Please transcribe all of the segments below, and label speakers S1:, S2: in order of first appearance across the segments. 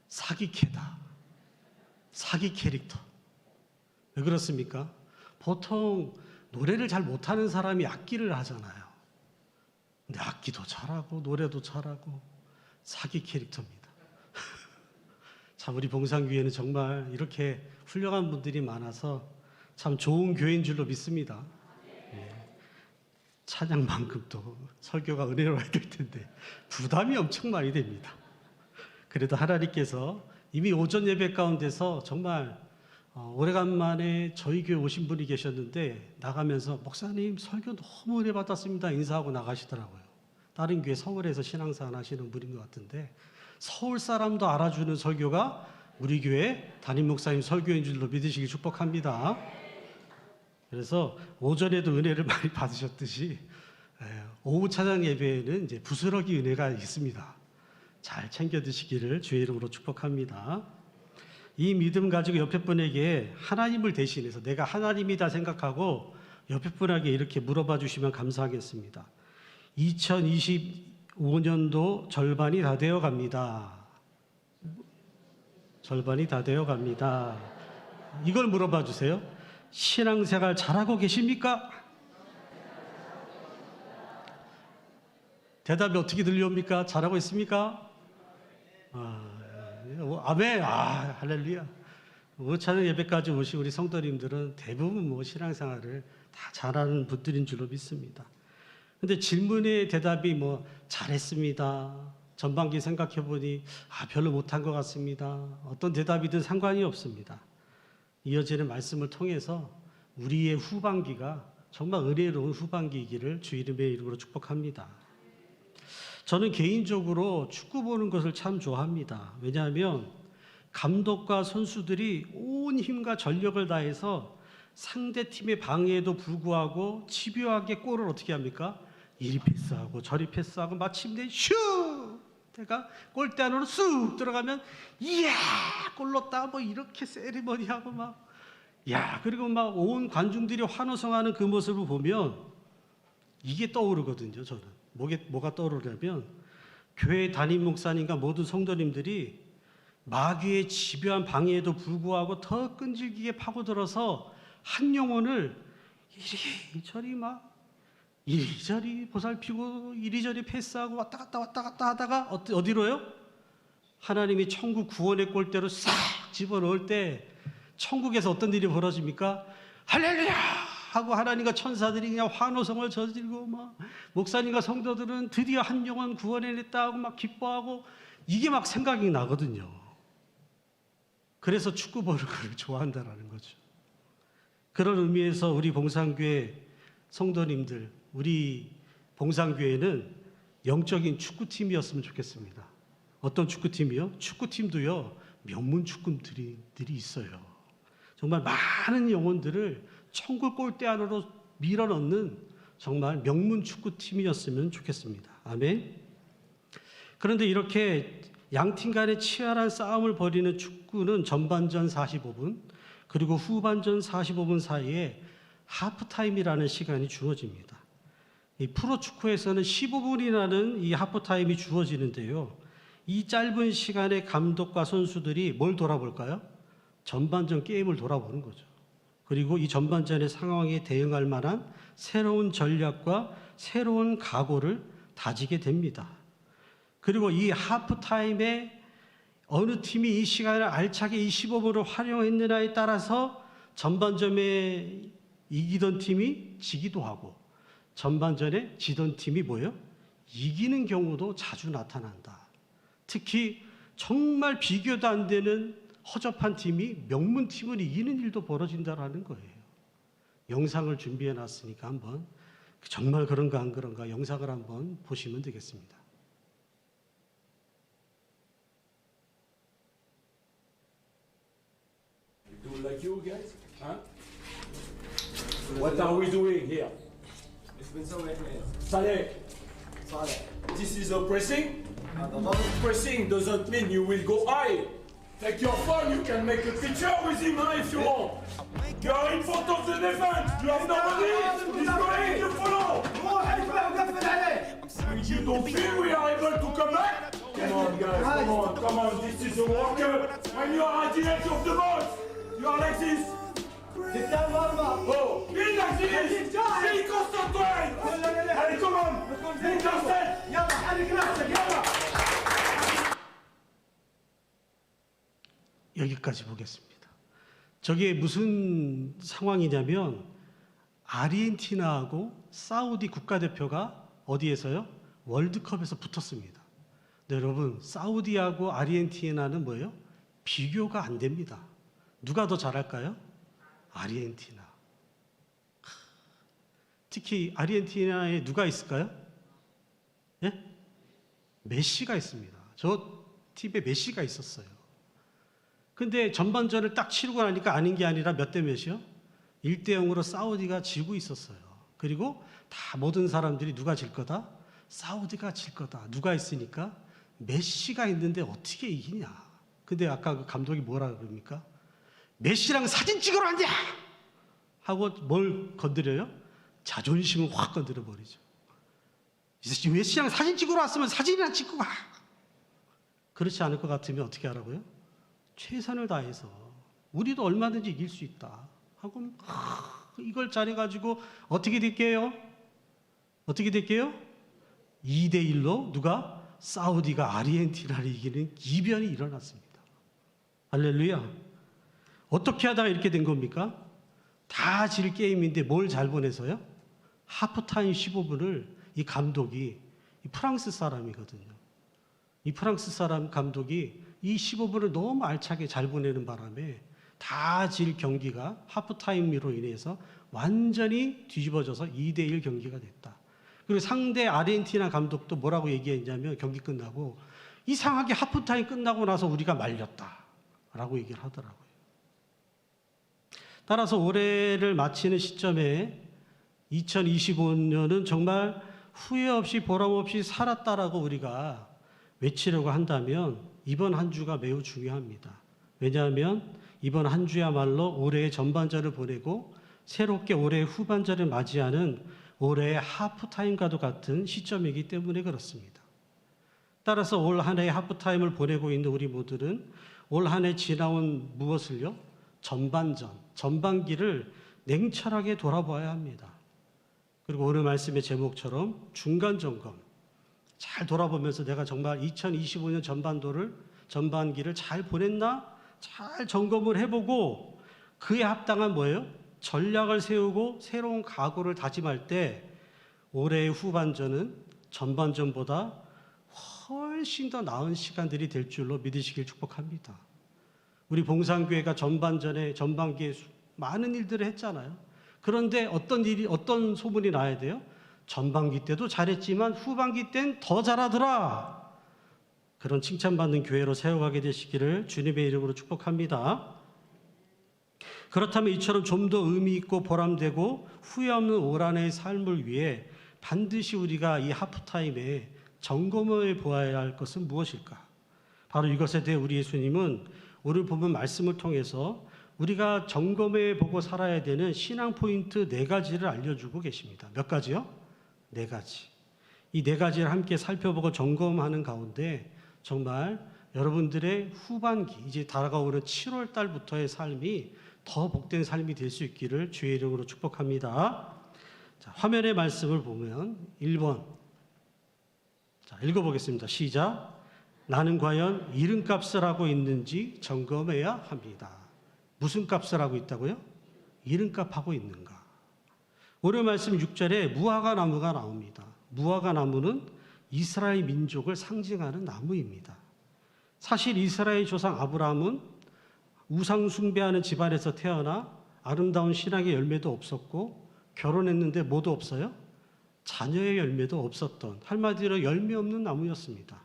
S1: 사기캐다. 사기 캐릭터. 왜 그렇습니까? 보통 노래를 잘 못하는 사람이 악기를 하잖아요. 근데 악기도 잘하고 노래도 잘하고 사기 캐릭터입니다. 참 우리 봉상교회는 정말 이렇게 훌륭한 분들이 많아서 참 좋은 교회인 줄로 믿습니다. 찬양만큼 또 설교가 은혜로워야 될 텐데 부담이 엄청 많이 됩니다. 그래도 하나님께서 이미 오전 예배 가운데서 정말 오래간만에 저희 교회 오신 분이 계셨는데 나가면서 목사님 설교 너무 은혜 받았습니다 인사하고 나가시더라고요. 다른 교회 서울에서 신앙생활 하시는 분인 것 같은데 서울 사람도 알아주는 설교가 우리 교회 담임 목사님 설교인 줄로 믿으시길 축복합니다. 그래서 오전에도 은혜를 많이 받으셨듯이 오후 찬양 예배에는 이제 부스러기 은혜가 있습니다. 잘 챙겨 드시기를 주의 이름으로 축복합니다. 이 믿음 가지고 옆에 분에게 하나님을 대신해서 내가 하나님이다 생각하고 옆에 분에게 이렇게 물어봐 주시면 감사하겠습니다. 2025년도 절반이 다 되어 갑니다. 절반이 다 되어 갑니다. 이걸 물어봐 주세요. 신앙생활 잘하고 계십니까? 대답이 어떻게 들려옵니까? 잘하고 있습니까? 아멘. 할렐루야. 찬양 예배까지 오신 우리 성도님들은 대부분 신앙생활을 다 잘하는 분들인 줄로 믿습니다. 근데 질문의 대답이 잘했습니다. 전반기 생각해 보니 별로 못한 것 같습니다. 어떤 대답이든 상관이 없습니다. 이어지는 말씀을 통해서 우리의 후반기가 정말 은혜로운 후반기이기를 주 이름의 이름으로 축복합니다. 저는 개인적으로 축구 보는 것을 참 좋아합니다. 왜냐하면 감독과 선수들이 온 힘과 전력을 다해서 상대팀의 방해에도 불구하고 집요하게 골을 어떻게 합니까? 이리 패스하고 저리 패스하고 마침내 슛! 내가 골대 안으로 쑥 들어가면 이야! 골 넣었다 이렇게 세리머니하고 그리고 온 관중들이 환호성하는 그 모습을 보면 이게 떠오르거든요. 저는 뭐가 떠오르냐면 교회 담임 목사님과 모든 성도님들이 마귀의 집요한 방해에도 불구하고 더 끈질기게 파고들어서 한 영혼을 이리저리 보살피고 이리저리 패스하고 왔다 갔다 하다가 어디로요? 하나님이 천국 구원의 골대로 싹 집어넣을 때 천국에서 어떤 일이 벌어집니까? 할렐루야! 하고 하나님과 천사들이 그냥 환호성을 저지르고 목사님과 성도들은 드디어 한 영혼 구원해냈다 하고 기뻐하고 이게 생각이 나거든요. 그래서 축구 보는 걸 좋아한다라는 거죠. 그런 의미에서 우리 봉상교회 성도님들, 우리 봉상교회는 영적인 축구팀이었으면 좋겠습니다. 어떤 축구팀이요? 축구팀도요, 명문 축구팀들이 있어요. 정말 많은 영혼들을 천국 골대 안으로 밀어넣는 정말 명문 축구팀이었으면 좋겠습니다. 아멘. 그런데 이렇게 양팀 간의 치열한 싸움을 벌이는 축구는 전반전 45분 그리고 후반전 45분 사이에 하프타임이라는 시간이 주어집니다. 이 프로축구에서는 15분이라는 이 하프타임이 주어지는데요. 이 짧은 시간에 감독과 선수들이 뭘 돌아볼까요? 전반전 게임을 돌아보는 거죠. 그리고 이 전반전의 상황에 대응할 만한 새로운 전략과 새로운 각오를 다지게 됩니다. 그리고 이 하프타임에 어느 팀이 이 시간을 알차게 이 15분을 활용했느냐에 따라서 전반전에 이기던 팀이 지기도 하고 전반전에 지던 팀이 이기는 경우도 자주 나타난다. 특히 정말 비교도 안 되는 허접한 팀이 명문팀을 이기는 일도 벌어진다라는 거예요. 영상을 준비해 놨으니까 한번 정말 그런가 안 그런가 영상을 한번 보시면 되겠습니다.
S2: Do like you guys? Huh? What are we doing here? Saleh, this is a pressing. Pressing doesn't mean you will go high. Take your phone, you can make a picture with him if you want. You are in front of the defense. You have nobody. He's going, you follow. You don't feel we are able to come back? Come on, guys. Come on. Come on. This is a worker. When you are at the edge of the box, you are like this. Oh, be like this. Be concentrate. Allez, come on. Move yourself. يلا.
S1: 여기까지 보겠습니다. 저게 무슨 상황이냐면 아르헨티나하고 사우디 국가대표가 어디에서요? 월드컵에서 붙었습니다. 네, 여러분, 사우디하고 아르헨티나는 뭐예요? 비교가 안 됩니다. 누가 더 잘할까요? 아르헨티나. 특히 아르헨티나에 누가 있을까요? 예? 메시가 있습니다. 저 팀에 메시가 있었어요. 근데 전반전을 딱 치르고 나니까 아닌 게 아니라 몇 대 몇이요? 1대 0으로 사우디가 지고 있었어요. 그리고 다 모든 사람들이 누가 질 거다? 사우디가 질 거다. 누가 있으니까? 메시가 있는데 어떻게 이기냐? 근데 아까 그 감독이 뭐라 그럽니까? 메시랑 사진 찍으러 왔냐? 하고 뭘 건드려요? 자존심을 확 건드려 버리죠. 메시랑 사진 찍으러 왔으면 사진이나 찍고 가. 그렇지 않을 것 같으면 어떻게 하라고요? 최선을 다해서 우리도 얼마든지 이길 수 있다 하고 이걸 잘해가지고 어떻게 될게요? 어떻게 될게요? 2대 1로 누가? 사우디가 아르헨티나를 이기는 이변이 일어났습니다. 할렐루야. 어떻게 하다가 이렇게 된 겁니까? 다 질 게임인데 뭘 잘 보내서요? 하프타임 15분을 이 감독이 이 프랑스 사람이거든요. 이 프랑스 사람 감독이 이 15분을 너무 알차게 잘 보내는 바람에 다 질 경기가 하프타임으로 인해서 완전히 뒤집어져서 2대 1 경기가 됐다. 그리고 상대 아르헨티나 감독도 뭐라고 얘기했냐면 경기 끝나고 이상하게 하프타임 끝나고 나서 우리가 말렸다라고 얘기를 하더라고요. 따라서 올해를 마치는 시점에 2025년은 정말 후회 없이 보람 없이 살았다라고 우리가 외치려고 한다면 이번 한 주가 매우 중요합니다. 왜냐하면 이번 한 주야말로 올해의 전반전을 보내고 새롭게 올해의 후반전을 맞이하는 올해의 하프타임과도 같은 시점이기 때문에 그렇습니다. 따라서 올 한 해의 하프타임을 보내고 있는 우리 모두는 올 한 해 지나온 무엇을요? 전반전, 전반기를 냉철하게 돌아봐야 합니다. 그리고 오늘 말씀의 제목처럼 중간 점검, 잘 돌아보면서 내가 정말 2025년 전반기를 잘 보냈나? 잘 점검을 해보고 그에 합당한 뭐예요? 전략을 세우고 새로운 각오를 다짐할 때 올해의 후반전은 전반전보다 훨씬 더 나은 시간들이 될 줄로 믿으시길 축복합니다. 우리 봉산교회가 전반기에 많은 일들을 했잖아요. 그런데 어떤 소문이 나야 돼요? 전반기 때도 잘했지만 후반기 땐 더 잘하더라. 그런 칭찬받는 교회로 세워가게 되시기를 주님의 이름으로 축복합니다. 그렇다면 이처럼 좀 더 의미 있고 보람되고 후회 없는 올 한 해의 삶을 위해 반드시 우리가 이 하프타임에 점검해 보아야 할 것은 무엇일까? 바로 이것에 대해 우리 예수님은 오늘 본문 말씀을 통해서 우리가 점검해 보고 살아야 되는 신앙 포인트 4가지를 알려주고 계십니다. 몇 가지요? 4가지. 이 4가지를 함께 살펴보고 점검하는 가운데 정말 여러분들의 후반기, 이제 다가오는 7월 달부터의 삶이 더 복된 삶이 될 수 있기를 주의 이름으로 축복합니다. 자, 화면의 말씀을 보면 1번. 자, 읽어보겠습니다. 시작. 나는 과연 이름값을 하고 있는지 점검해야 합니다. 무슨 값을 하고 있다고요? 이름값 하고 있는가? 오늘 말씀 6절에 무화과 나무가 나옵니다. 무화과 나무는 이스라엘 민족을 상징하는 나무입니다. 사실 이스라엘 조상 아브라함은 우상 숭배하는 집안에서 태어나 아름다운 신앙의 열매도 없었고 결혼했는데 뭐도 없어요? 자녀의 열매도 없었던 한마디로 열매 없는 나무였습니다.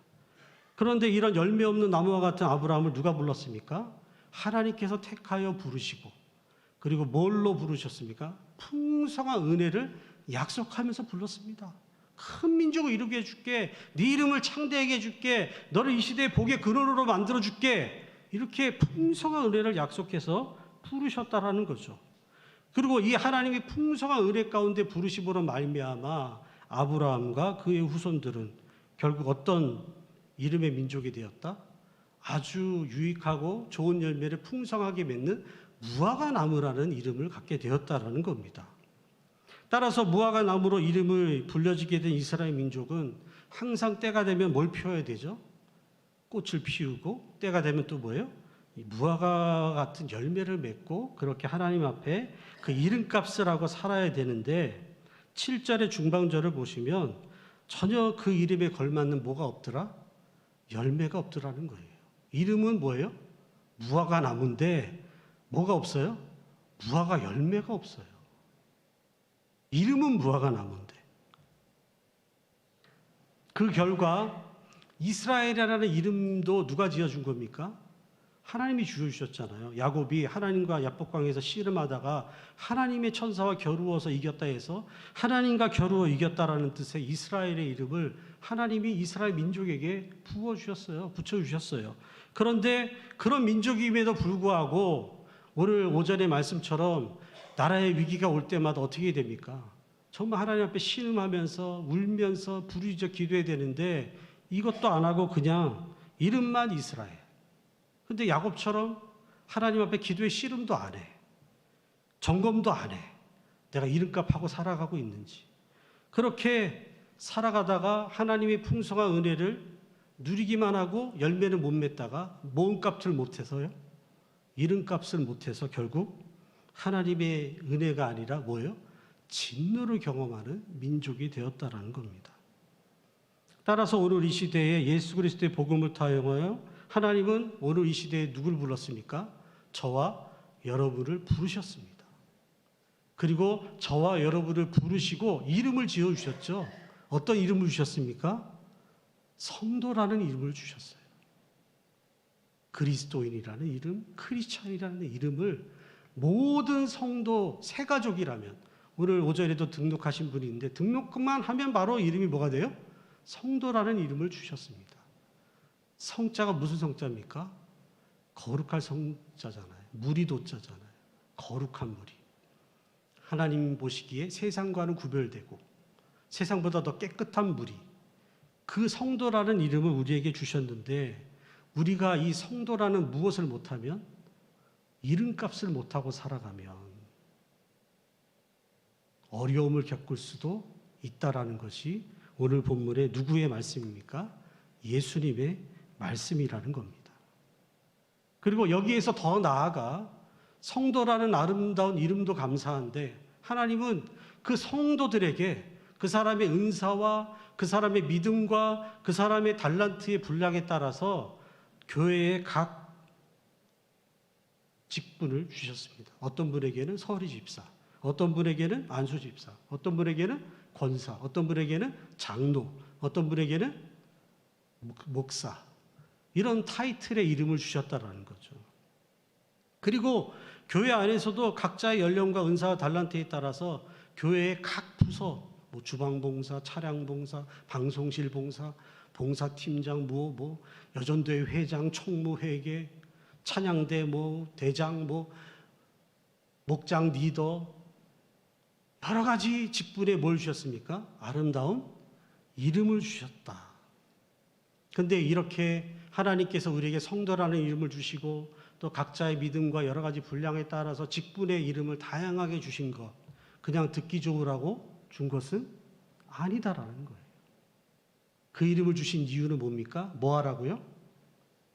S1: 그런데 이런 열매 없는 나무와 같은 아브라함을 누가 불렀습니까? 하나님께서 택하여 부르시고 그리고 뭘로 부르셨습니까? 풍성한 은혜를 약속하면서 불렀습니다. 큰 민족을 이루게 해줄게. 네 이름을 창대하게 해줄게. 너를 이 시대의 복의 근원으로 만들어줄게. 이렇게 풍성한 은혜를 약속해서 부르셨다라는 거죠. 그리고 이 하나님의 풍성한 은혜 가운데 부르심으로 말미암아 아브라함과 그의 후손들은 결국 어떤 이름의 민족이 되었다. 아주 유익하고 좋은 열매를 풍성하게 맺는 무화과 나무라는 이름을 갖게 되었다라는 겁니다. 따라서 무화과 나무로 이름을 불려지게 된 이스라엘 민족은 항상 때가 되면 뭘 피워야 되죠? 꽃을 피우고 때가 되면 또 뭐예요? 이 무화과 같은 열매를 맺고 그렇게 하나님 앞에 그 이름값을 하고 살아야 되는데 7절의 중방절을 보시면 전혀 그 이름에 걸맞는 뭐가 없더라? 열매가 없더라는 거예요. 이름은 뭐예요? 무화과 나무인데 뭐가 없어요? 무화과 열매가 없어요. 이름은 무화과 나무인데. 그 결과 이스라엘이라는 이름도 누가 지어준 겁니까? 하나님이 지어주셨잖아요. 야곱이 하나님과 야복강에서 씨름하다가 하나님의 천사와 겨루어서 이겼다 해서 하나님과 겨루어 이겼다라는 뜻의 이스라엘의 이름을 하나님이 이스라엘 민족에게 부어주셨어요. 붙여주셨어요. 그런데 그런 민족임에도 불구하고 오늘 오전의 말씀처럼 나라의 위기가 올 때마다 어떻게 됩니까? 정말 하나님 앞에 신음하면서 울면서 부르짖어 기도해야 되는데 이것도 안 하고 그냥 이름만 이스라엘. 근데 야곱처럼 하나님 앞에 기도의 씨름도 안 해. 점검도 안 해. 내가 이름값하고 살아가고 있는지. 그렇게 살아가다가 하나님의 풍성한 은혜를 누리기만 하고 열매는 못 맺다가 몸값을 못해서요. 이름값을 못해서 결국 하나님의 은혜가 아니라 뭐예요? 진노를 경험하는 민족이 되었다라는 겁니다. 따라서 오늘 이 시대에 예수 그리스도의 복음을 통하여 하나님은 오늘 이 시대에 누굴 불렀습니까? 저와 여러분을 부르셨습니다. 그리고 저와 여러분을 부르시고 이름을 지어주셨죠. 어떤 이름을 주셨습니까? 성도라는 이름을 주셨어요. 그리스도인이라는 이름, 크리스찬이라는 이름을 모든 성도 새가족이라면 오늘 오전에도 등록하신 분이 있는데 등록만 하면 바로 이름이 뭐가 돼요? 성도라는 이름을 주셨습니다. 성자가 무슨 성자입니까? 거룩할 성자잖아요. 무리도자잖아요. 거룩한 무리. 하나님 보시기에 세상과는 구별되고 세상보다 더 깨끗한 무리. 그 성도라는 이름을 우리에게 주셨는데 우리가 이 성도라는 무엇을 못하면 이름값을 못하고 살아가면 어려움을 겪을 수도 있다라는 것이 오늘 본문의 누구의 말씀입니까? 예수님의 말씀이라는 겁니다. 그리고 여기에서 더 나아가 성도라는 아름다운 이름도 감사한데 하나님은 그 성도들에게 그 사람의 은사와 그 사람의 믿음과 그 사람의 달란트의 분량에 따라서 교회의 각 직분을 주셨습니다. 어떤 분에게는 서리 집사, 어떤 분에게는 안수 집사, 어떤 분에게는 권사, 어떤 분에게는 장로, 어떤 분에게는 목사, 이런 타이틀의 이름을 주셨다라는 거죠. 그리고 교회 안에서도 각자의 연령과 은사와 달란트에 따라서 교회의 각 부서, 뭐 주방봉사, 차량봉사, 방송실 봉사, 봉사팀장, 여전대 회장, 총무회계, 찬양대 대장, 목장 리더, 여러 가지 직분에 뭘 주셨습니까? 아름다운 이름을 주셨다. 근데 이렇게 하나님께서 우리에게 성도라는 이름을 주시고 또 각자의 믿음과 여러 가지 분량에 따라서 직분의 이름을 다양하게 주신 것, 그냥 듣기 좋으라고 준 것은 아니다라는 거예요. 그 이름을 주신 이유는 뭡니까? 뭐 하라고요?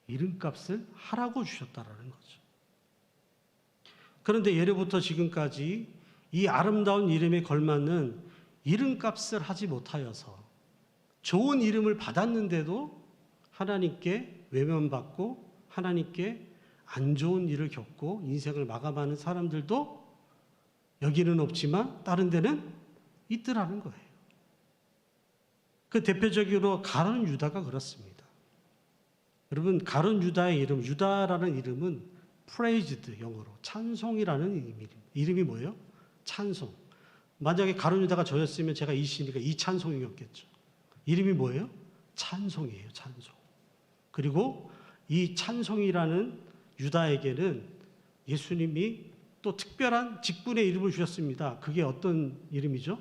S1: 이름값을 하라고 주셨다라는 거죠. 그런데 예로부터 지금까지 이 아름다운 이름에 걸맞는 이름값을 하지 못하여서 좋은 이름을 받았는데도 하나님께 외면받고 하나님께 안 좋은 일을 겪고 인생을 마감하는 사람들도 여기는 없지만 다른 데는 있더라는 거예요. 그 대표적으로 가룟 유다가 그렇습니다. 여러분, 가룟 유다의 이름, 유다라는 이름은 praised, 영어로 찬송이라는 이름이 뭐예요? 찬송. 만약에 가룟 유다가 저였으면 제가 이시니까 이찬송이었겠죠. 이름이 뭐예요? 찬송이에요, 찬송. 그리고 이 찬송이라는 유다에게는 예수님이 또 특별한 직분의 이름을 주셨습니다. 그게 어떤 이름이죠?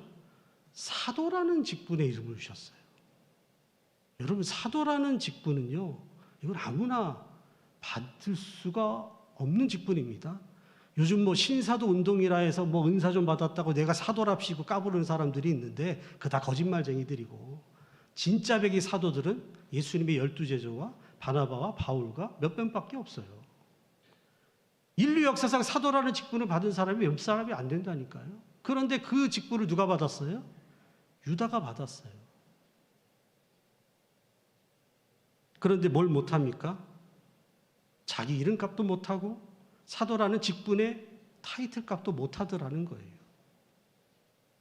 S1: 사도라는 직분의 이름을 주셨어요. 여러분, 사도라는 직분은요, 이건 아무나 받을 수가 없는 직분입니다. 요즘 뭐 신사도 운동이라 해서 뭐 은사 좀 받았다고 내가 사도랍시고 까부르는 사람들이 있는데 그 다 거짓말쟁이들이고, 진짜 백이 사도들은 예수님의 12제자와 바나바와 바울과 몇 명밖에 없어요. 인류 역사상 사도라는 직분을 받은 사람이 몇 사람이 안 된다니까요. 그런데 그 직분을 누가 받았어요? 유다가 받았어요. 그런데 뭘 못합니까? 자기 이름값도 못하고 사도라는 직분의 타이틀값도 못하더라는 거예요.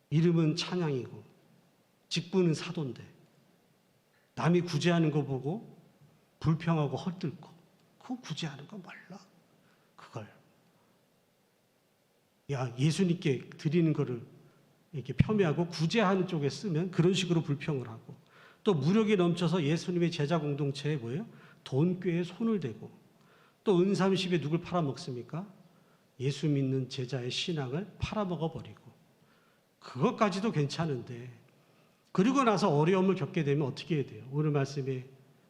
S1: 이름은 찬양이고 직분은 사도인데 남이 구제하는 거 보고 불평하고 헐뜯고, 그거 구제하는 거 몰라? 그걸 예수님께 드리는 거를 이렇게 폄훼하고 구제하는 쪽에 쓰면 그런 식으로 불평을 하고, 또 무력이 넘쳐서 예수님의 제자 공동체에 뭐예요? 돈꾀에 손을 대고, 또 은삼십에 누굴 팔아먹습니까? 예수 믿는 제자의 신앙을 팔아먹어버리고, 그것까지도 괜찮은데 그리고 나서 어려움을 겪게 되면 어떻게 해야 돼요? 오늘 말씀에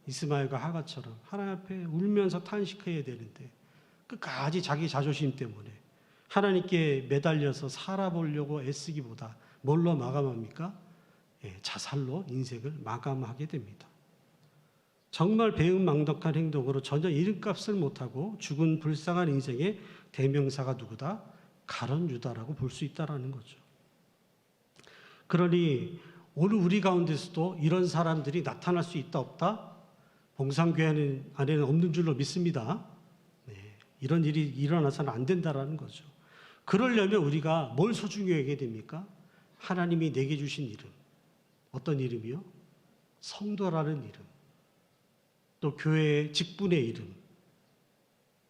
S1: 이스마엘과 하가처럼 하나님 앞에 울면서 탄식해야 되는데 끝까지 자기 자존심 때문에 하나님께 매달려서 살아보려고 애쓰기보다 뭘로 마감합니까? 자살로 인생을 마감하게 됩니다. 정말 배은망덕한 행동으로 전혀 이름값을 못하고 죽은 불쌍한 인생의 대명사가 누구다? 가룟 유다라고 볼 수 있다는 거죠. 그러니 오늘 우리 가운데서도 이런 사람들이 나타날 수 있다 없다? 봉산교회 안에는 없는 줄로 믿습니다. 이런 일이 일어나서는 안 된다는 거죠. 그러려면 우리가 뭘 소중히 여겨야 됩니까? 하나님이 내게 주신 이름. 어떤 이름이요? 성도라는 이름. 또 교회의 직분의 이름.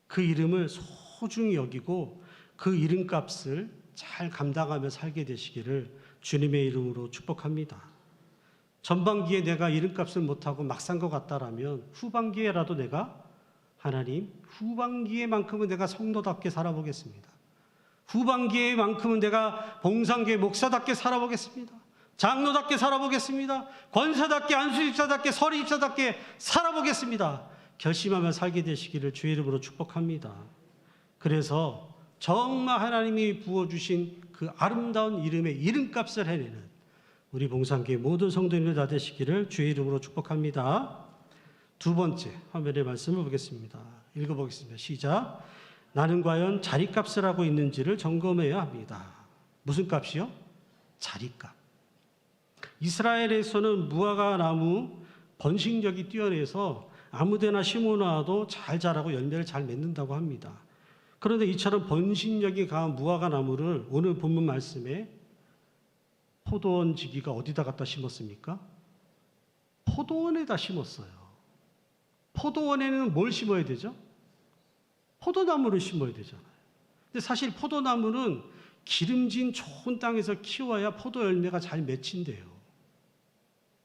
S1: 그 이름을 소중히 여기고 그 이름값을 잘 감당하며 살게 되시기를 주님의 이름으로 축복합니다. 전반기에 내가 이름값을 못하고 막 산 것 같다라면 후반기에라도 내가 하나님, 후반기에만큼은 내가 성도답게 살아보겠습니다. 후반기에만큼은 내가 봉산교회 목사답게 살아보겠습니다. 장로답게 살아보겠습니다. 권사답게, 안수집사답게, 서리집사답게 살아보겠습니다. 결심하며 살게 되시기를 주의 이름으로 축복합니다. 그래서 정말 하나님이 부어주신 그 아름다운 이름의 이름값을 해내는 우리 봉산교회 모든 성도님들 다 되시기를 주의 이름으로 축복합니다. 두 번째 화면의 말씀을 보겠습니다. 읽어보겠습니다. 시작. 나는 과연 자리값을 하고 있는지를 점검해야 합니다. 무슨 값이요? 자리값. 이스라엘에서는 무화과 나무 번식력이 뛰어나서 아무데나 심어놔도 잘 자라고 열매를 잘 맺는다고 합니다. 그런데 이처럼 번식력이 강한 무화과 나무를 오늘 본문 말씀에 포도원 지기가 어디다 갖다 심었습니까? 포도원에다 심었어요. 포도원에는 뭘 심어야 되죠? 포도나무를 심어야 되잖아요. 근데 사실 포도나무는 기름진 좋은 땅에서 키워야 포도 열매가 잘 맺힌대요.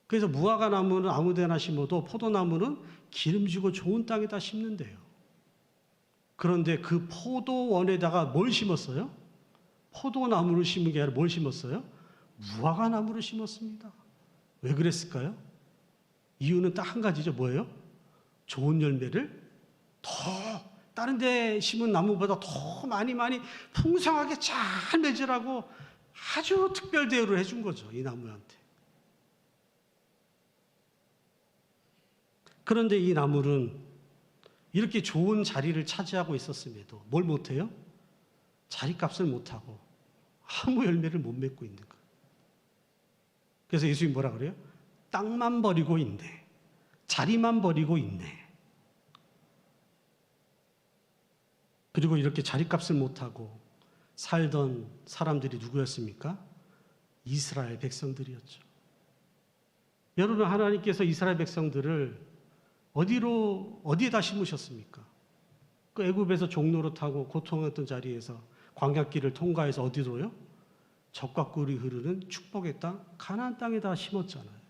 S1: 그래서 무화과 나무는 아무 데나 심어도 포도나무는 기름지고 좋은 땅에다 심는데요. 그런데 그 포도원에다가 뭘 심었어요? 포도나무를 심은 게 아니라 뭘 심었어요? 무화과 나무를 심었습니다. 왜 그랬을까요? 이유는 딱 한 가지죠. 뭐예요? 좋은 열매를 더 다른 데 심은 나무보다 더 많이 풍성하게 잘 맺으라고 아주 특별 대우를 해준 거죠. 이 나무한테. 그런데 이 나무는 이렇게 좋은 자리를 차지하고 있었음에도 뭘 못해요? 자리값을 못하고 아무 열매를 못 맺고 있는 거예요. 그래서 예수님이 뭐라 그래요? 땅만 버리고 있네. 자리만 버리고 있네. 그리고 이렇게 자리값을 못하고 살던 사람들이 누구였습니까? 이스라엘 백성들이었죠. 여러분, 하나님께서 이스라엘 백성들을 어디에다 심으셨습니까? 그 애굽에서 종로로 타고 고통했던 자리에서 광야길을 통과해서 어디로요? 젖과 꿀이 흐르는 축복의 땅, 가나안 땅에다 심었잖아요.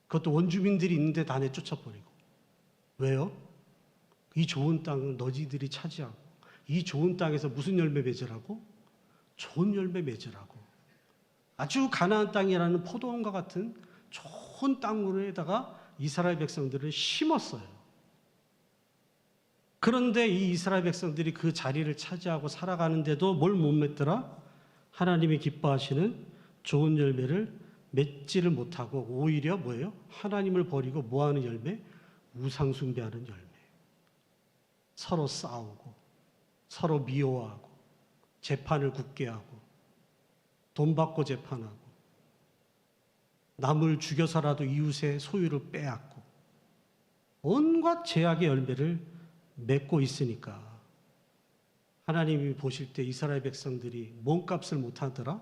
S1: 그것도 원주민들이 있는데 다 내쫓아버리고. 왜요? 이 좋은 땅은 너희들이 차지하고, 이 좋은 땅에서 무슨 열매 맺으라고? 좋은 열매 맺으라고. 아주 가나안 땅이라는 포도원과 같은 좋은 땅으로에다가 이스라엘 백성들을 심었어요. 그런데 이 이스라엘 백성들이 그 자리를 차지하고 살아가는데도 뭘 못 맺더라? 하나님이 기뻐하시는 좋은 열매를 맺지를 못하고 오히려 뭐예요? 하나님을 버리고 뭐하는 열매? 우상 숭배하는 열매. 서로 싸우고 서로 미워하고 재판을 굳게 하고 돈 받고 재판하고 남을 죽여서라도 이웃의 소유를 빼앗고 온갖 죄악의 열매를 맺고 있으니까 하나님이 보실 때 이스라엘 백성들이 몸값을 못하더라?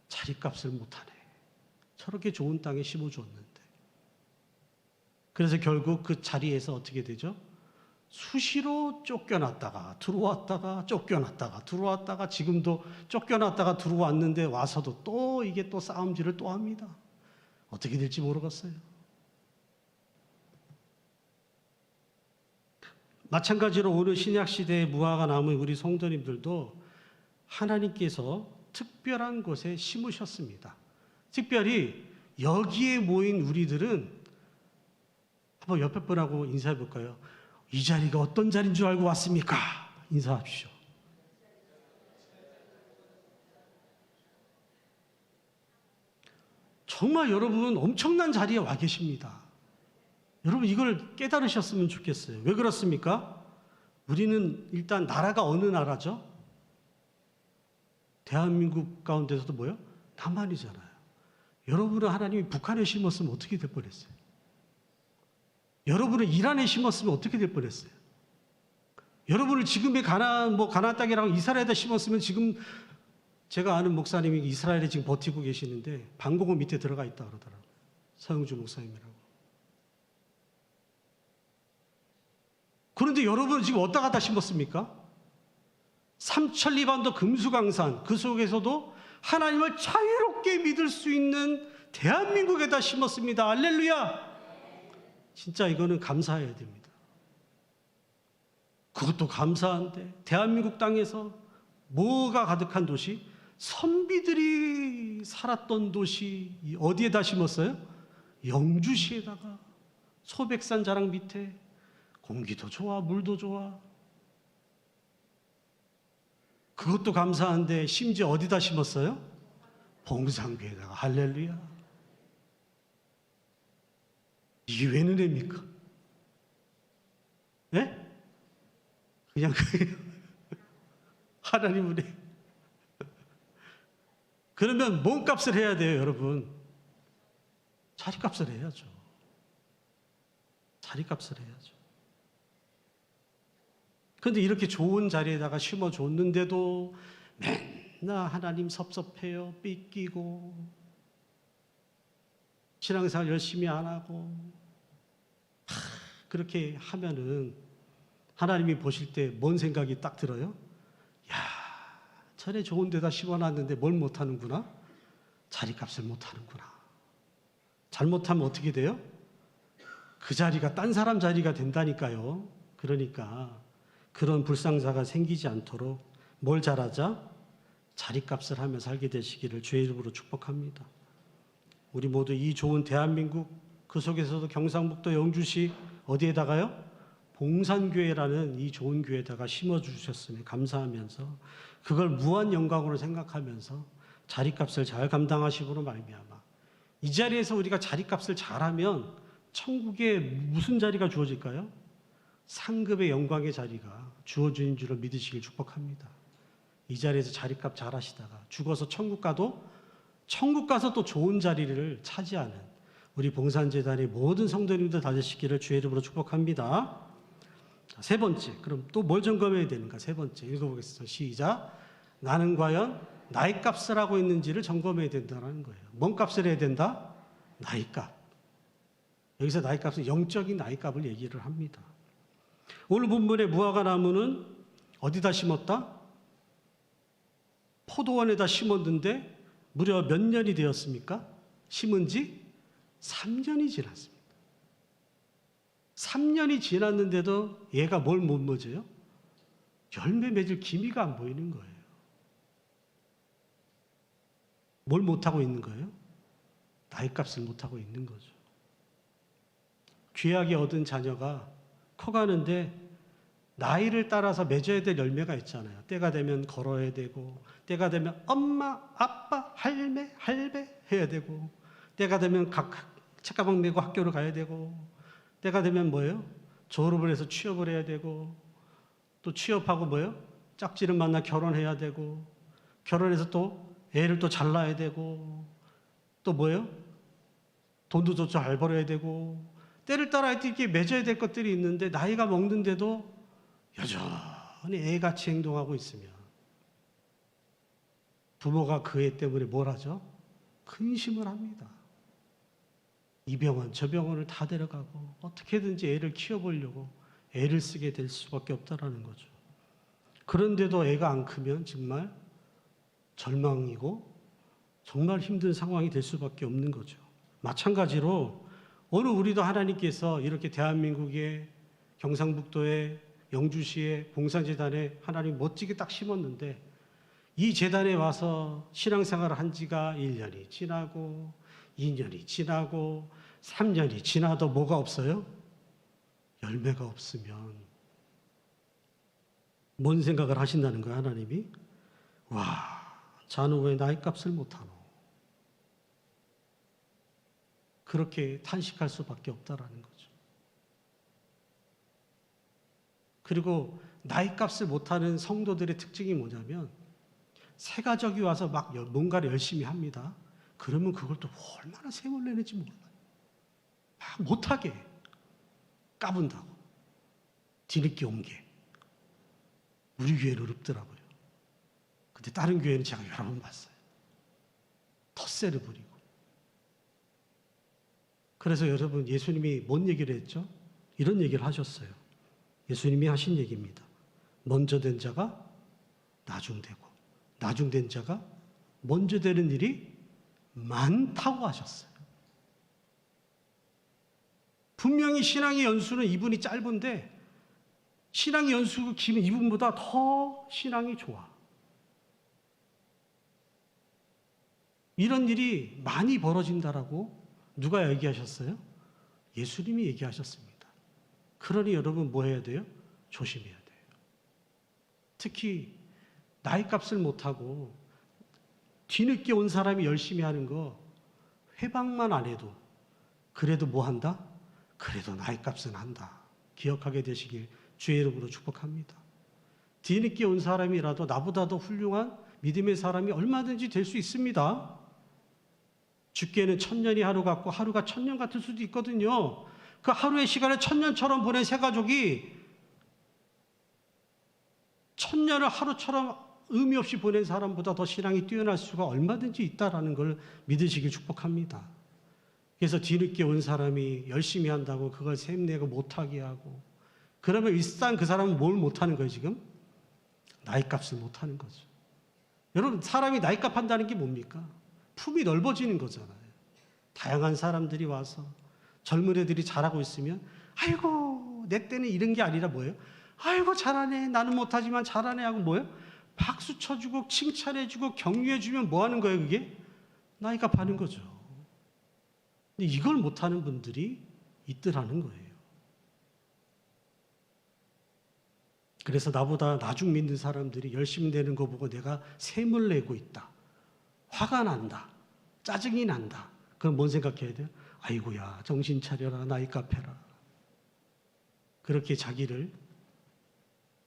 S1: 자리값을 못하네. 저렇게 좋은 땅에 심어줬는데. 그래서 결국 그 자리에서 어떻게 되죠? 수시로 쫓겨났다가 들어왔다가 쫓겨났다가 들어왔다가 지금도 쫓겨났다가 들어왔는데 와서도 또 이게 또 싸움질을 또 합니다. 어떻게 될지 모르겠어요. 마찬가지로 오늘 신약 시대의 무화과 나무 우리 성도님들도 하나님께서 특별한 곳에 심으셨습니다. 특별히 여기에 모인 우리들은 한번 옆에 분하고 인사해 볼까요? 이 자리가 어떤 자리인 줄 알고 왔습니까? 인사합시오. 정말 여러분 엄청난 자리에 와 계십니다. 여러분 이걸 깨달으셨으면 좋겠어요. 왜 그렇습니까? 우리는 일단 나라가 어느 나라죠? 대한민국 가운데서도 뭐요? 남한이잖아요. 여러분은 하나님이 북한에 심었으면 어떻게 될 뻔했어요? 여러분은 이란에 심었으면 어떻게 될 뻔했어요? 여러분을 지금의 가나안 땅이라고 이스라엘에다 심었으면 지금 제가 아는 목사님이 이스라엘에 지금 버티고 계시는데 방공호 밑에 들어가 있다 그러더라고요. 서영주 목사님이라고. 그런데 여러분은 지금 어디다 갖다 심었습니까? 삼천리반도 금수강산 그 속에서도 하나님을 자유롭게 믿을 수 있는 대한민국에다 심었습니다. 할렐루야! 진짜 이거는 감사해야 됩니다. 그것도 감사한데 대한민국 땅에서 뭐가 가득한 도시? 선비들이 살았던 도시 어디에다 심었어요? 영주시에다가 소백산 자락 밑에 공기도 좋아 물도 좋아 그것도 감사한데 심지어 어디다 심었어요? 봉상교에다가. 할렐루야. 이게 왜 은혜입니까? 네? 그냥 하나님 은혜. 그러면 몸값을 해야 돼요, 여러분. 자리값을 해야죠. 자리값을 해야죠. 그런데 이렇게 좋은 자리에다가 심어줬는데도 맨날 하나님 섭섭해요, 삐끼고 신앙생활 열심히 안 하고 그렇게 하면은 하나님이 보실 때 뭔 생각이 딱 들어요? 야, 전에 좋은 데다 심어놨는데 뭘 못하는구나? 자리값을 못하는구나. 잘못하면 어떻게 돼요? 그 자리가 딴 사람 자리가 된다니까요. 그러니까 그런 불상사가 생기지 않도록 뭘 잘하자? 자리값을 하며 살게 되시기를 주의 이름으로 축복합니다. 우리 모두 이 좋은 대한민국 그 속에서도 경상북도 영주시 어디에다가요? 봉산교회라는 이 좋은 교회에다가 심어주셨으면 감사하면서 그걸 무한 영광으로 생각하면서 자리값을 잘 감당하시므로 말미암아 이 자리에서 우리가 자리값을 잘하면 천국에 무슨 자리가 주어질까요? 상급의 영광의 자리가 주어지는 줄을 믿으시길 축복합니다. 이 자리에서 자리값 잘하시다가 죽어서 천국 가서 또 좋은 자리를 차지하는 우리 봉산재단의 모든 성도님들 다 되시기를 주의 이름으로 축복합니다. 자, 세 번째, 그럼 또 뭘 점검해야 되는가? 세 번째, 읽어보겠습니다. 시작. 나는 과연 나의 값을 하고 있는지를 점검해야 된다는 거예요. 뭔 값을 해야 된다? 나의 값. 여기서 나의 값은 영적인 나의 값을 얘기를 합니다. 오늘 본문의 무화과 나무는 어디다 심었다? 포도원에다 심었는데 무려 몇 년이 되었습니까? 심은 지 3년이 지났습니다. 3년이 지났는데도 얘가 뭘 못 맺어요? 열매 맺을 기미가 안 보이는 거예요. 뭘 못하고 있는 거예요? 나의 값을 못하고 있는 거죠. 귀하게 얻은 자녀가 커가는데 나이를 따라서 맺어야 될 열매가 있잖아요. 때가 되면 걸어야 되고, 때가 되면 엄마, 아빠, 할매, 할배 해야 되고, 때가 되면 각 책가방 메고 학교를 가야 되고, 때가 되면 뭐예요? 졸업을 해서 취업을 해야 되고, 또 취업하고 뭐예요? 짝지를 만나 결혼해야 되고, 결혼해서 또 애를 또 잘 낳아야 되고, 또 뭐예요? 돈도 더 잘 벌어야 되고, 때를 따라 이렇게 맺어야 될 것들이 있는데 나이가 먹는데도 여전히 애같이 행동하고 있으면 부모가 그 애 때문에 뭘 하죠? 근심을 합니다. 이 병원 저 병원을 다 데려가고 어떻게든지 애를 키워보려고 애를 쓰게 될 수밖에 없다라는 거죠. 그런데도 애가 안 크면 정말 절망이고 정말 힘든 상황이 될 수밖에 없는 거죠. 마찬가지로 오늘 우리도 하나님께서 이렇게 대한민국의 경상북도의 영주시의 봉사재단에 하나님 멋지게 딱 심었는데 이 재단에 와서 신앙생활을 한 지가 1년이 지나고 2년이 지나고 3년이 지나도 뭐가 없어요? 열매가 없으면 뭔 생각을 하신다는 거야 하나님이? 와, 자는 왜 나이 값을 못하노? 그렇게 탄식할 수밖에 없다라는 거죠. 그리고 나이 값을 못하는 성도들의 특징이 뭐냐면 새 가족이 와서 막 뭔가를 열심히 합니다. 그러면 그걸 또 얼마나 세월 내는지 몰라요. 막 못하게 까분다고 뒤늦게 온 게 우리 교회는 어렵더라고요. 근데 다른 교회는 제가 여러 번 봤어요. 텃세를 부리고. 그래서 여러분 예수님이 뭔 얘기를 했죠? 이런 얘기를 하셨어요. 예수님이 하신 얘기입니다. 먼저 된 자가 나중되고 나중된 자가 먼저 되는 일이 많다고 하셨어요. 분명히 신앙의 연수는 이분이 짧은데 신앙의 연수가 길면 이분보다 더 신앙이 좋아. 이런 일이 많이 벌어진다라고 누가 얘기하셨어요? 예수님이 얘기하셨습니다. 그러니 여러분 뭐 해야 돼요? 조심해야 돼요. 특히 나이 값을 못하고 뒤늦게 온 사람이 열심히 하는 거 회방만 안 해도 그래도 뭐 한다? 그래도 나이 값은 한다. 기억하게 되시길 주의 이름으로 축복합니다. 뒤늦게 온 사람이라도 나보다 더 훌륭한 믿음의 사람이 얼마든지 될 수 있습니다. 죽기에는 1000년이 하루 같고 하루가 1000년 같을 수도 있거든요. 그 하루의 시간을 1000년처럼 보낸 새 가족이 1000년을 하루처럼 의미 없이 보낸 사람보다 더 신앙이 뛰어날 수가 얼마든지 있다라는 걸 믿으시길 축복합니다. 그래서 뒤늦게 온 사람이 열심히 한다고 그걸 샘내고 못하게 하고 그러면 일단 그 사람은 뭘 못하는 거예요 지금? 나이값을 못하는 거죠. 여러분 사람이 나이값 한다는 게 뭡니까? 품이 넓어지는 거잖아요. 다양한 사람들이 와서 젊은 애들이 잘하고 있으면 아이고 내 때는 이런 게 아니라 뭐예요? 아이고 잘하네 나는 못하지만 잘하네 하고 뭐예요? 박수 쳐주고 칭찬해주고 격려해주면 뭐 하는 거예요 그게? 나이값 하는 거죠. 근데 이걸 못하는 분들이 있더라는 거예요. 그래서 나보다 나중 믿는 사람들이 열심히 되는 거 보고 내가 샘을 내고 있다. 화가 난다. 짜증이 난다. 그럼 뭔 생각해야 돼요? 아이고야 정신 차려라 나이값 해라. 그렇게 자기를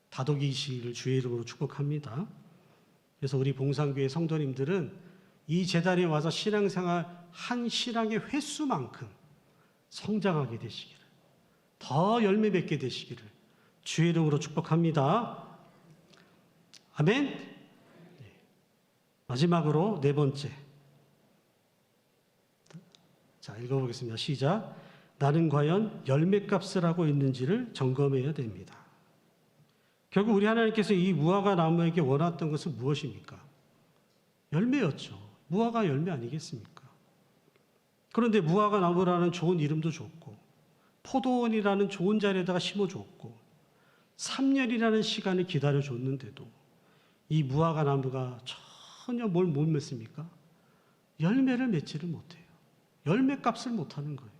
S1: 다독이시기를 주의 이름으로 축복합니다. 그래서 우리 봉상교회 성도님들은 이 재단에 와서 신앙생활 한 신앙의 횟수만큼 성장하게 되시기를 더 열매 맺게 되시기를 주의 이름으로 축복합니다. 아멘. 네. 마지막으로 네 번째. 자, 읽어보겠습니다. 시작. 나는 과연 열매값을 하고 있는지를 점검해야 됩니다. 결국 우리 하나님께서 이 무화과 나무에게 원했던 것은 무엇입니까? 열매였죠. 무화과 열매 아니겠습니까? 그런데 무화과 나무라는 좋은 이름도 줬고 포도원이라는 좋은 자리에다가 심어줬고 3년이라는 시간을 기다려줬는데도 이 무화과 나무가 전혀 뭘 못 맺습니까? 열매를 맺지를 못해요. 열매값을 못하는 거예요.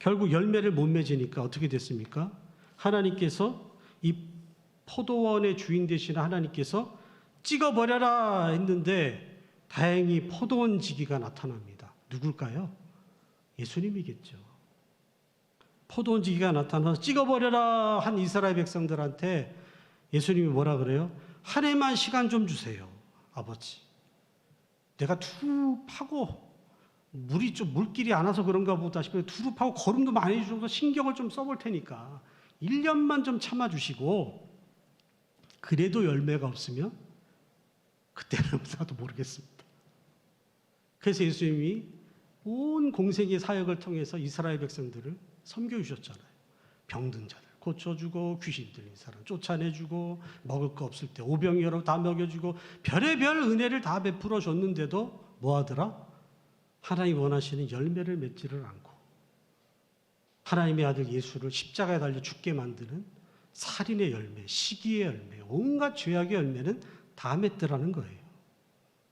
S1: 결국 열매를 못 맺으니까 어떻게 됐습니까? 하나님께서 이 포도원의 주인 되시는 하나님께서 찍어버려라 했는데 다행히 포도원 지기가 나타납니다. 누굴까요? 예수님이겠죠. 포도원 지기가 나타나서 찍어버려라 한 이스라엘 백성들한테 예수님이 뭐라 그래요? 한 해만 시간 좀 주세요. 아버지. 내가 두루 파고 물길이 안 와서 그런가 보다 싶어요. 두루 파고 거름도 많이 줘서 신경을 좀 써볼 테니까 1년만 좀 참아주시고 그래도 열매가 없으면 그때는 나도 모르겠습니다. 그래서 예수님이 온 공생의 사역을 통해서 이스라엘 백성들을 섬겨 주셨잖아요. 병든 자들 고쳐주고 귀신 들린 사람 쫓아내주고 먹을 거 없을 때 오병이 여러 다 먹여주고 별의별 은혜를 다 베풀어 줬는데도 뭐 하더라? 하나님 원하시는 열매를 맺지를 않고 하나님의 아들 예수를 십자가에 달려 죽게 만드는 살인의 열매, 시기의 열매, 온갖 죄악의 열매는 다 맺더라는 거예요.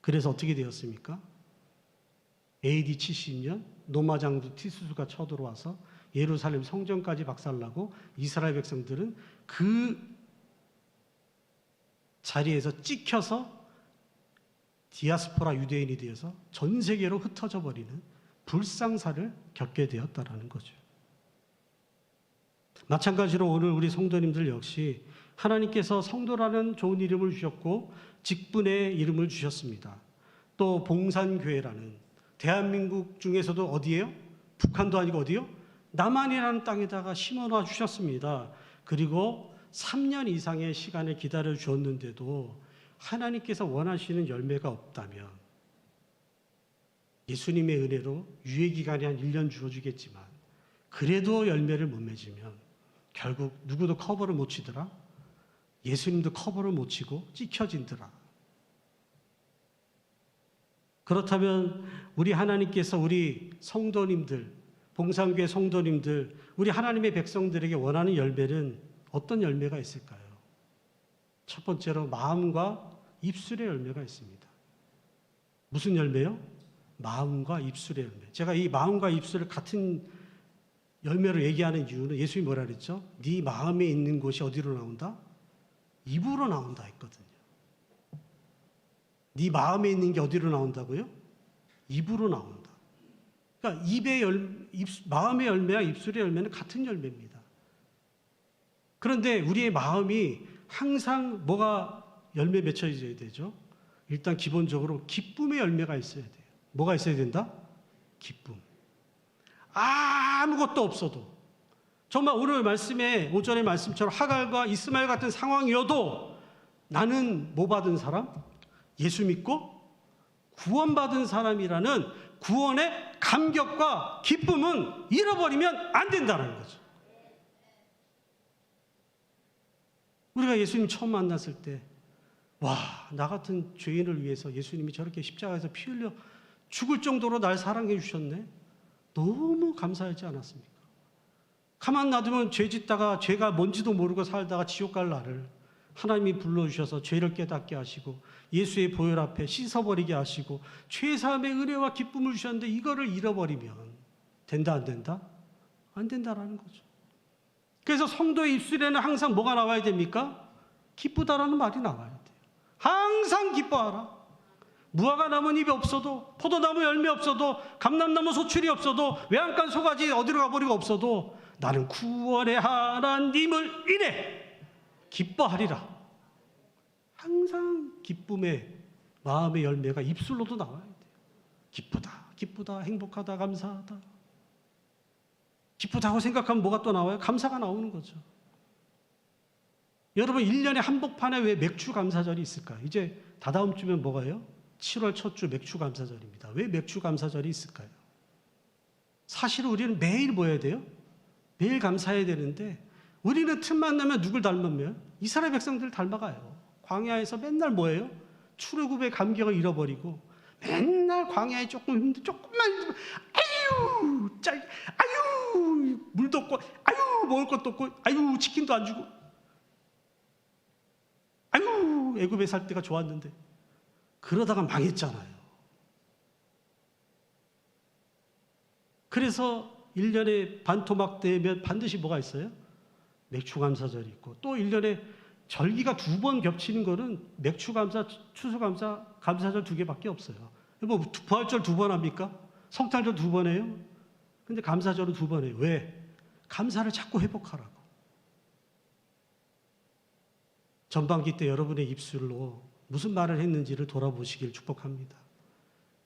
S1: 그래서 어떻게 되었습니까? AD 70년 로마 장수 티투스가 쳐들어와서 예루살렘 성전까지 박살나고 이스라엘 백성들은 그 자리에서 찍혀서 디아스포라 유대인이 되어서 전 세계로 흩어져 버리는 불상사를 겪게 되었다라는 거죠. 마찬가지로 오늘 우리 성도님들 역시 하나님께서 성도라는 좋은 이름을 주셨고 직분의 이름을 주셨습니다. 또 봉산교회라는 대한민국 중에서도 어디예요? 북한도 아니고 어디요? 남한이라는 땅에다가 심어놔 주셨습니다. 그리고 3년 이상의 시간을 기다려 주었는데도 하나님께서 원하시는 열매가 없다면 예수님의 은혜로 유예기간이 한 1년 주어지겠지만 그래도 열매를 못 맺으면 결국 누구도 커버를 못 치더라. 예수님도 커버를 못 치고 찍혀진더라. 그렇다면 우리 하나님께서 우리 성도님들, 봉산교회 성도님들, 우리 하나님의 백성들에게 원하는 열매는 어떤 열매가 있을까요? 첫 번째로 마음과 입술의 열매가 있습니다. 무슨 열매요? 마음과 입술의 열매. 제가 이 마음과 입술을 같은 열매로 얘기하는 이유는 예수님이 뭐라 그랬죠? 네 마음에 있는 것이 어디로 나온다? 입으로 나온다 했거든요. 네 마음에 있는 게 어디로 나온다고요? 입으로 나온다. 그러니까 마음의 열매와 입술의 열매는 같은 열매입니다. 그런데 우리의 마음이 항상 뭐가 열매 맺혀져야 되죠? 일단 기본적으로 기쁨의 열매가 있어야 돼요. 뭐가 있어야 된다? 기쁨. 아무것도 없어도 정말 오늘 말씀에 오전의 말씀처럼 하갈과 이스마엘 같은 상황이어도 나는 뭐 받은 사람? 예수 믿고 구원받은 사람이라는 구원의 감격과 기쁨은 잃어버리면 안 된다는 거죠. 우리가 예수님 처음 만났을 때 와, 나 같은 죄인을 위해서 예수님이 저렇게 십자가에서 피 흘려 죽을 정도로 날 사랑해 주셨네. 너무 감사하지 않았습니까? 가만 놔두면 죄 짓다가 죄가 뭔지도 모르고 살다가 지옥 갈 나를 하나님이 불러주셔서 죄를 깨닫게 하시고 예수의 보혈 앞에 씻어버리게 하시고 죄사함의 은혜와 기쁨을 주셨는데 이거를 잃어버리면 된다 안 된다? 안 된다라는 거죠. 그래서 성도의 입술에는 항상 뭐가 나와야 됩니까? 기쁘다라는 말이 나와야 돼요. 항상 기뻐하라. 무화과 나무 잎이 없어도 포도나무 열매 없어도 감람나무 소출이 없어도 외양간 소가지 어디로 가버리고 없어도 나는 구원의 하나님을 인해 기뻐하리라. 항상 기쁨의 마음의 열매가 입술로도 나와야 돼요. 기쁘다, 기쁘다, 행복하다, 감사하다. 기쁘다고 생각하면 뭐가 또 나와요? 감사가 나오는 거죠. 여러분 1년에 한복판에 왜 맥주 감사절이 있을까요? 이제 다다음 주면 뭐가요? 7월 첫 주 맥주 감사절입니다. 왜 맥주 감사절이 있을까요? 사실 우리는 매일 뭐 해야 돼요? 매일 감사해야 되는데 우리는 틈만 나면 누굴 닮으면 이스라엘 백성들 닮아가요. 광야에서 맨날 뭐예요? 출애굽의 감격을 잃어버리고 맨날 광야에 조금만 힘들면 아유 물도 없고 아유 먹을 것도 없고 아유 치킨도 안 주고 아유 애굽에 살 때가 좋았는데 그러다가 망했잖아요. 그래서 1년에 반토막 되면 반드시 뭐가 있어요? 맥주 감사절이 있고, 또 1년에 절기가 2번 겹치는 거는 맥주 감사, 추수 감사, 감사절 2개밖에 없어요. 뭐 부활절 2번 합니까? 성탄절 2번 해요? 근데 감사절은 2번 해요. 왜? 감사를 자꾸 회복하라고. 전반기 때 여러분의 입술로 무슨 말을 했는지를 돌아보시길 축복합니다.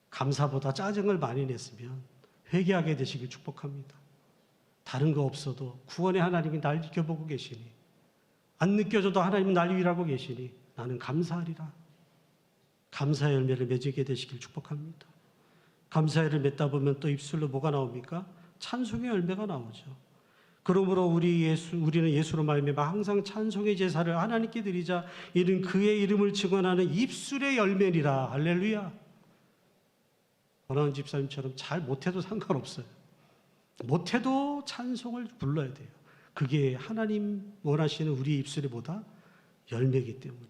S1: 감사보다 짜증을 많이 냈으면 회개하게 되시길 축복합니다. 다른 거 없어도 구원의 하나님이 날 지켜보고 계시니, 안 느껴져도 하나님은 날 위하고 계시니 나는 감사하리라. 감사의 열매를 맺게 되시길 축복합니다. 감사를 맺다 보면 또 입술로 뭐가 나옵니까? 찬송의 열매가 나오죠. 그러므로 우리는 예수로 말미암아 항상 찬송의 제사를 하나님께 드리자. 이는 그의 이름을 증언하는 입술의 열매니라. 할렐루야. 권하은 집사님처럼 잘 못해도 상관없어요. 못해도 찬송을 불러야 돼요. 그게 하나님 원하시는 우리 입술이 뭐다? 열매이기 때문에.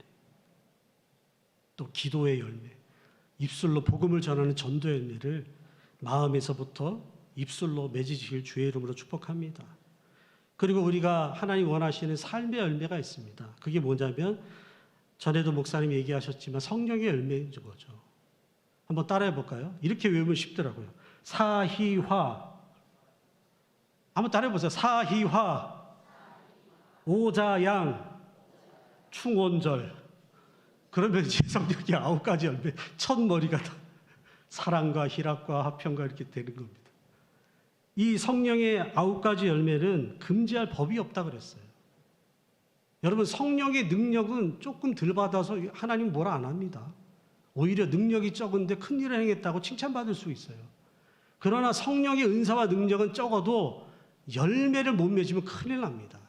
S1: 또 기도의 열매, 입술로 복음을 전하는 전도 열매를 마음에서부터 입술로 맺으시길 주의 이름으로 축복합니다. 그리고 우리가 하나님 원하시는 삶의 열매가 있습니다. 그게 뭐냐면 전에도 목사님이 얘기하셨지만 성령의 열매인 거죠. 한번 따라해 볼까요? 이렇게 외우면 쉽더라고요. 사희화. 한번 따라해 보세요. 사희화, 오자양, 충원절. 그러면 이제 성령의 9가지 열매, 첫 머리가 다 사랑과 희락과 화평과 이렇게 되는 겁니다. 이 성령의 9가지 열매는 금지할 법이 없다 그랬어요. 여러분, 성령의 능력은 조금 덜 받아서 하나님 뭐라 안 합니다. 오히려 능력이 적은데 큰 일을 행했다고 칭찬받을 수 있어요. 그러나 성령의 은사와 능력은 적어도 열매를 못 맺으면 큰일 납니다.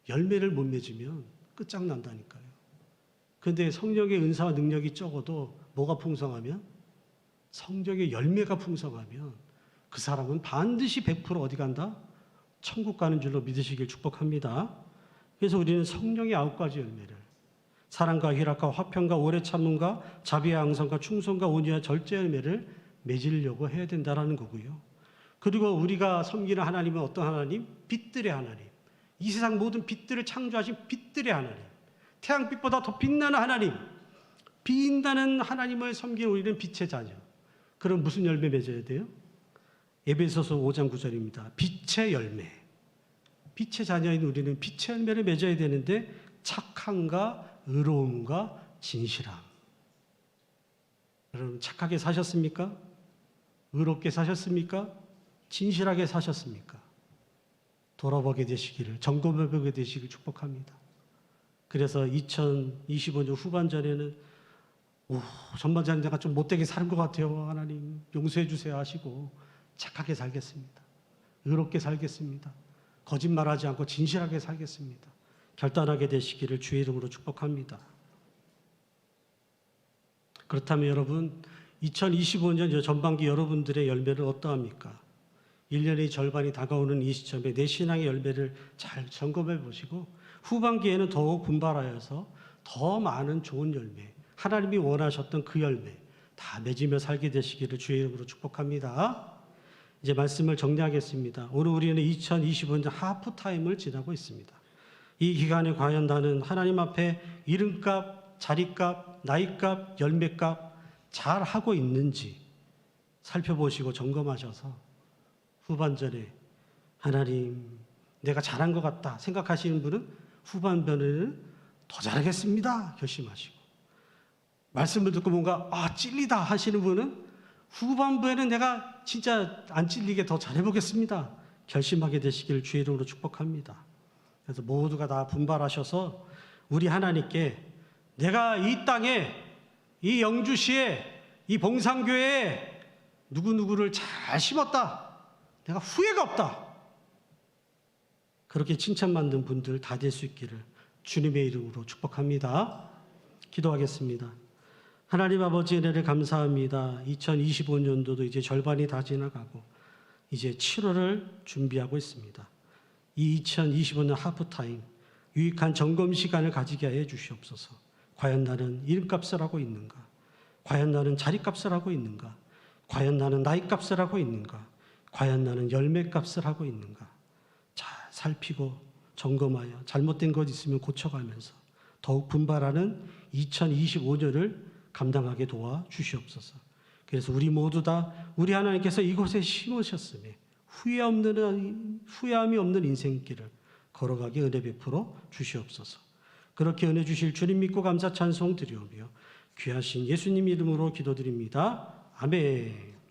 S1: 열매를 못 맺으면 끝장난다니까요. 그런데 성령의 은사와 능력이 적어도 뭐가 풍성하면? 성령의 열매가 풍성하면 그 사람은 반드시 100% 어디 간다? 천국 가는 줄로 믿으시길 축복합니다. 그래서 우리는 성령의 9가지 열매를, 사랑과 희락과 화평과 오래 참음과 자비와 양선과 충성과 온유와 절제 열매를 맺으려고 해야 된다는 거고요. 그리고 우리가 섬기는 하나님은 어떤 하나님? 빛들의 하나님. 이 세상 모든 빛들을 창조하신 빛들의 하나님. 태양빛보다 더 빛나는 하나님. 빛나는 하나님을 섬기는 우리는 빛의 자녀. 그럼 무슨 열매 맺어야 돼요? 에베소서 5장 9절입니다. 빛의 열매. 빛의 자녀인 우리는 빛의 열매를 맺어야 되는데 착함과 의로움과 진실함. 여러분, 착하게 사셨습니까? 의롭게 사셨습니까? 진실하게 사셨습니까? 돌아보게 되시기를, 점검해보게 되시기를 축복합니다. 그래서 2025년 후반전에는 전반전에 내가 좀 못되게 사는 것 같아요. 하나님 용서해 주세요 하시고 착하게 살겠습니다. 의롭게 살겠습니다. 거짓말하지 않고 진실하게 살겠습니다. 결단하게 되시기를 주의 이름으로 축복합니다. 그렇다면 여러분, 2025년 전반기 여러분들의 열매를 어떠합니까? 1년의 절반이 다가오는 이 시점에 내 신앙의 열매를 잘 점검해 보시고 후반기에는 더욱 분발하여서 더 많은 좋은 열매, 하나님이 원하셨던 그 열매 다 맺으며 살게 되시기를 주의 이름으로 축복합니다. 이제 말씀을 정리하겠습니다. 오늘 우리는 2025년 하프타임을 지나고 있습니다. 이 기간에 과연 나는 하나님 앞에 이름값, 자리값, 나이값, 열매값 잘 하고 있는지 살펴보시고 점검하셔서 후반전에 하나님 내가 잘한 것 같다 생각하시는 분은 후반전에는 더 잘하겠습니다 결심하시고, 말씀을 듣고 뭔가 찔리다 하시는 분은 후반부에는 내가 진짜 안 찔리게 더 잘해보겠습니다 결심하게 되시기를 주의 이름으로 축복합니다. 그래서 모두가 다 분발하셔서 우리 하나님께 내가 이 땅에, 이 영주시에, 이 봉산교회에 누구누구를 잘 심었다, 내가 후회가 없다, 그렇게 칭찬받는 분들 다 될 수 있기를 주님의 이름으로 축복합니다. 기도하겠습니다. 하나님 아버지 은혜를 감사합니다. 2025년도도 이제 절반이 다 지나가고 이제 7월을 준비하고 있습니다. 이 2025년 하프타임 유익한 점검 시간을 가지게 해 주시옵소서. 과연 나는 이름값을 하고 있는가? 과연 나는 자리값을 하고 있는가? 과연 나는 나이값을 하고 있는가? 과연 나는 열매값을 하고 있는가? 잘 살피고 점검하여 잘못된 것 있으면 고쳐가면서 더욱 분발하는 2025년을 감당하게 도와 주시옵소서. 그래서 우리 모두 다 우리 하나님께서 이곳에 심으셨으니 후회함이 없는 인생길을 걸어가게 은혜 베풀어 주시옵소서. 그렇게 은혜 주실 주님 믿고 감사 찬송 드리오며 귀하신 예수님 이름으로 기도드립니다. 아멘.